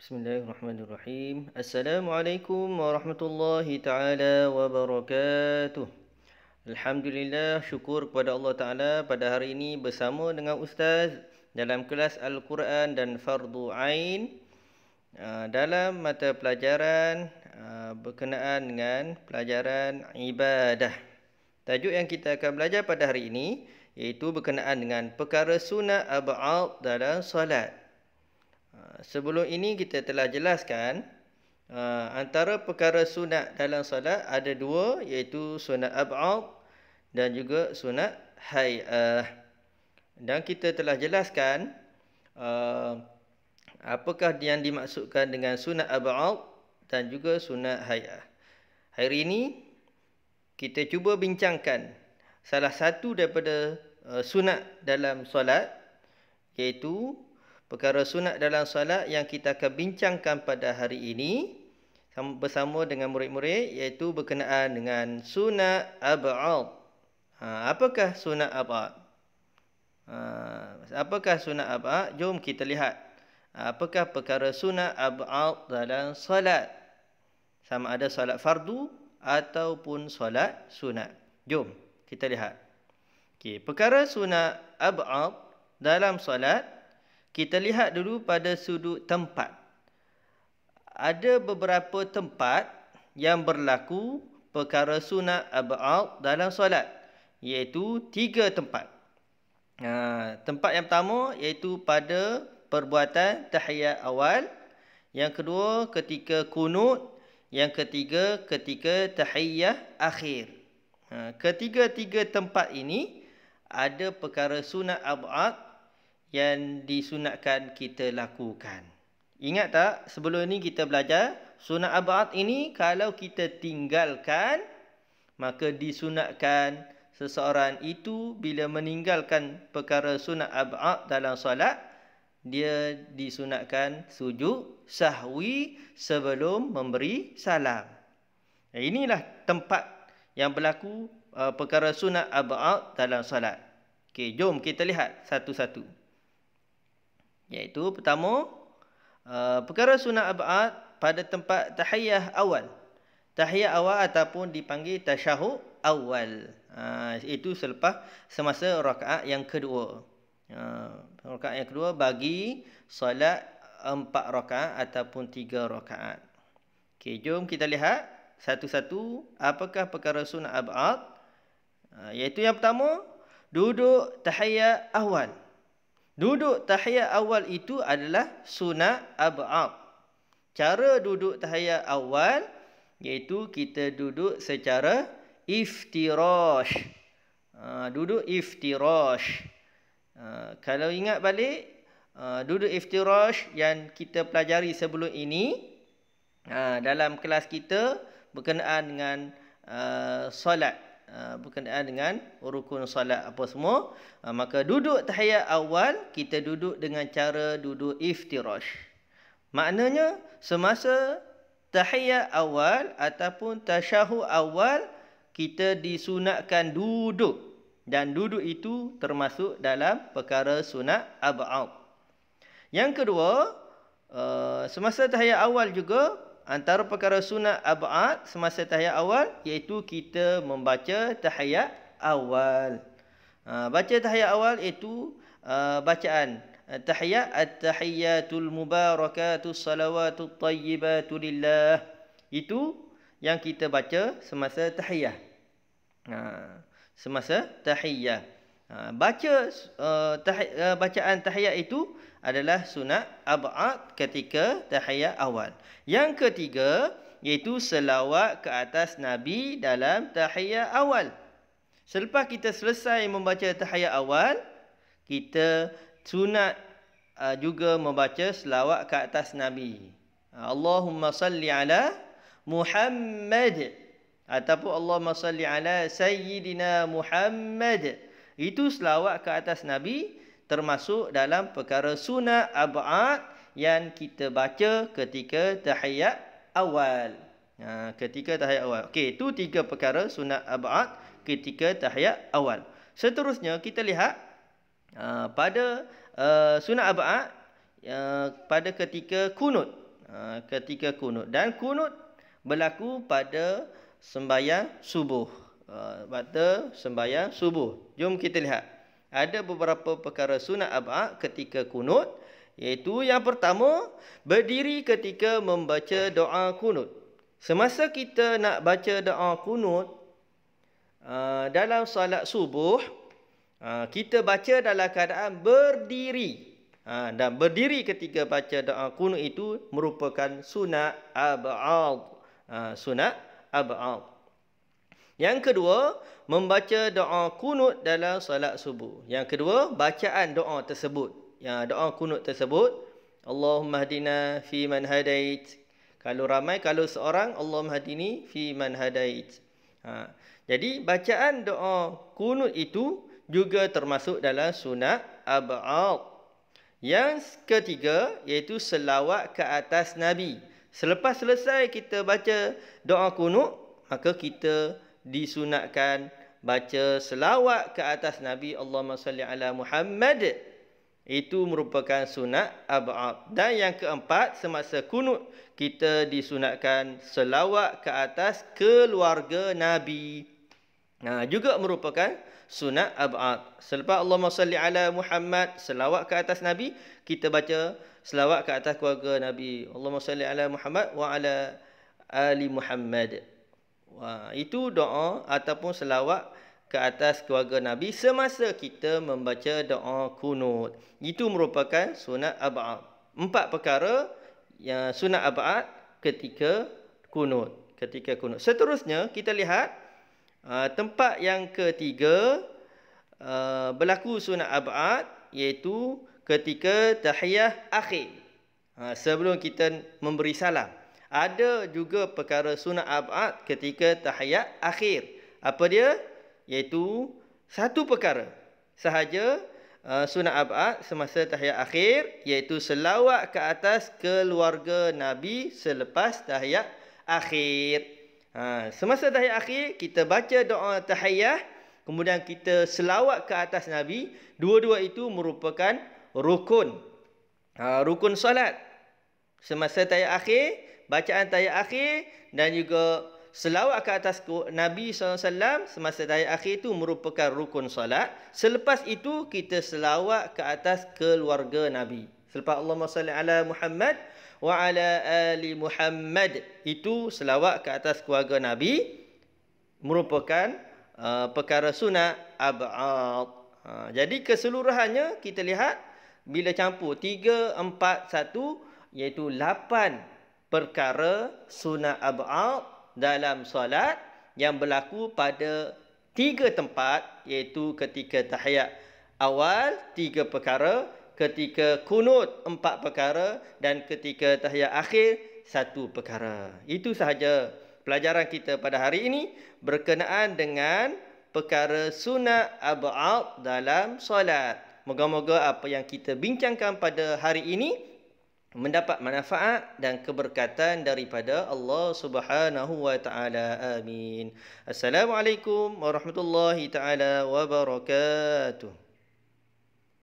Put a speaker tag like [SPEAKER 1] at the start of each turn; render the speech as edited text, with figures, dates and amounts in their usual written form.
[SPEAKER 1] Bismillahirrahmanirrahim. Assalamualaikum warahmatullahi taala wabarakatuh. Alhamdulillah, syukur kepada Allah Taala pada hari ini bersama dengan Ustaz dalam kelas Al-Quran dan Fardu Ain dalam mata pelajaran berkenaan dengan pelajaran ibadah. Tajuk yang kita akan belajar pada hari ini iaitu berkenaan dengan perkara sunat ab'ad dalam solat. Sebelum ini kita telah jelaskan antara perkara sunat dalam solat ada dua, iaitu sunat ab'ad dan juga sunat hay'ah. Dan kita telah jelaskan apakah yang dimaksudkan dengan sunat ab'ad dan juga sunat hay'ah. Hari ini kita cuba bincangkan salah satu daripada sunat dalam solat, iaitu perkara sunat dalam solat yang kita akan bincangkan pada hari ini bersama dengan murid-murid, iaitu berkenaan dengan sunat ab'ad. Apakah sunat ab'ad? Apakah sunat ab'ad? Jom kita lihat. Apakah perkara sunat ab'ad dalam solat? Sama ada solat fardu ataupun solat sunat. Jom kita lihat. Okey, perkara sunat ab'ad dalam solat, kita lihat dulu pada sudut tempat. Ada beberapa tempat yang berlaku perkara sunat ab'ad dalam solat, iaitu 3 tempat. Tempat yang pertama iaitu pada perbuatan tahiyat awal, yang kedua ketika kunut, yang ketiga ketika tahiyat akhir. Ketiga-tiga tempat ini ada perkara sunat ab'ad yang disunatkan kita lakukan. Ingat tak, sebelum ini kita belajar sunat ab'ad ini kalau kita tinggalkan, maka disunatkan seseorang itu bila meninggalkan perkara sunat ab'ad dalam solat, dia disunatkan sujud sahwi sebelum memberi salam. Inilah tempat yang berlaku perkara sunat ab'ad dalam solat. Okey, jom kita lihat satu-satu. Iaitu pertama, perkara sunat ab'ad pada tempat tahiyah awal. Tahiyah awal ataupun dipanggil tasyahud awal. Itu semasa rakaat yang kedua. Rakaat yang kedua bagi solat 4 rakaat ataupun 3 rakaat. Okey, jom kita lihat satu-satu apakah perkara sunat ab'ad. Iaitu yang pertama, duduk tahiyat awal. Duduk tahiyat awal itu adalah sunat ab'ad. Cara duduk tahiyat awal iaitu kita duduk secara iftirash. Duduk iftirash. Kalau ingat balik, duduk iftirash yang kita pelajari sebelum ini dalam kelas kita berkenaan dengan solat, berkenaan dengan rukun solat apa semua, maka duduk tahiyat awal kita duduk dengan cara duduk iftirash. Maknanya semasa tahiyat awal ataupun tasyahud awal kita disunatkan duduk, dan duduk itu termasuk dalam perkara sunat ab'ad. Yang kedua, semasa tahiyat awal juga antara perkara sunat ab'ad semasa tahiyat awal iaitu kita membaca tahiyat awal. Baca tahiyat awal iaitu bacaan tahiyat at-tahiyyatul mubarakatus salawatut tayyibatu lillah. Itu yang kita baca semasa tahiyat. Semasa tahiyat. Bacaan tahiyat itu adalah sunat ab'ad ketika tahiyat awal. Yang ketiga iaitu selawat ke atas Nabi dalam tahiyat awal. Selepas kita selesai membaca tahiyat awal, kita sunat juga membaca selawat ke atas Nabi. Allahumma salli ala Muhammad ataupun Allahumma salli ala Sayyidina Muhammad. Itu selawat ke atas Nabi termasuk dalam perkara sunat ab'ad yang kita baca ketika tahiyat awal. Ketika tahiyat awal. Okey, itu 3 perkara sunat ab'ad ketika tahiyat awal. Seterusnya kita lihat pada sunat ab'ad pada ketika kunut. ketika kunut. Dan kunut berlaku pada sembahyang subuh. Pada sembahyang subuh. Jom kita lihat. Ada beberapa perkara sunat ab'ad ketika kunut. Iaitu yang pertama, berdiri ketika membaca doa kunut. Semasa kita nak baca doa kunut, dalam solat subuh, kita baca dalam keadaan berdiri. Dan berdiri ketika baca doa kunut itu merupakan sunat ab'ad. Sunat ab'ad. Yang kedua, membaca doa kunut dalam solat subuh. Yang kedua, bacaan doa tersebut. Doa kunut tersebut, Allahumma hadina fi man hadait. Kalau ramai, kalau seorang, Allahumma hadini fi man hadait. Jadi bacaan doa kunut itu juga termasuk dalam sunat ab'ad. Yang ketiga iaitu selawat ke atas Nabi. Selepas selesai kita baca doa kunut, maka kita disunatkan baca selawat ke atas Nabi, Allahumma salli ala Muhammad. Itu merupakan sunat ab'ad. Dan yang keempat, semasa kunut kita disunatkan selawat ke atas keluarga Nabi. Juga merupakan sunat ab'ad. Selepas Allahumma salli ala Muhammad, selawat ke atas Nabi, kita baca selawat ke atas keluarga Nabi. Allahumma salli ala Muhammad wa ala ali Muhammad. Itu doa ataupun selawat ke atas keluarga Nabi semasa kita membaca doa kunut. Itu merupakan sunat ab'ad. 4 perkara yang sunat ab'ad ketika kunut. Seterusnya kita lihat tempat yang ketiga berlaku sunat ab'ad, iaitu ketika tahiyah akhir. Sebelum kita memberi salam. Ada juga perkara sunat ab'ad ketika tahiyat akhir. Apa dia? Iaitu satu perkara sahaja sunat ab'ad semasa tahiyat akhir, iaitu selawat ke atas keluarga Nabi selepas tahiyat akhir. Semasa tahiyat akhir, kita baca doa tahiyah, kemudian kita selawat ke atas Nabi. Dua-dua itu merupakan rukun. Rukun solat. Semasa tahiyat akhir, bacaan tahiyat akhir dan juga selawat ke atas Nabi SAW semasa tahiyat akhir itu merupakan rukun solat. Selepas itu, kita selawat ke atas keluarga Nabi. Selepas Allahumma salli ala Muhammad wa ala ali Muhammad, itu selawat ke atas keluarga Nabi, merupakan perkara sunat ab'ad. Jadi keseluruhannya kita lihat, bila campur 3, 4, 1, iaitu 8 perkara sunat ab'ad dalam solat yang berlaku pada 3 tempat, iaitu ketika tahiyat awal 3 perkara, ketika kunut 4 perkara dan ketika tahiyat akhir 1 perkara. Itu sahaja pelajaran kita pada hari ini berkenaan dengan perkara sunat ab'ad dalam solat. Moga-moga apa yang kita bincangkan pada hari ini mendapat manfaat dan keberkatan daripada Allah Subhanahu wa taala. Amin. Assalamualaikum warahmatullahi taala wabarakatuh.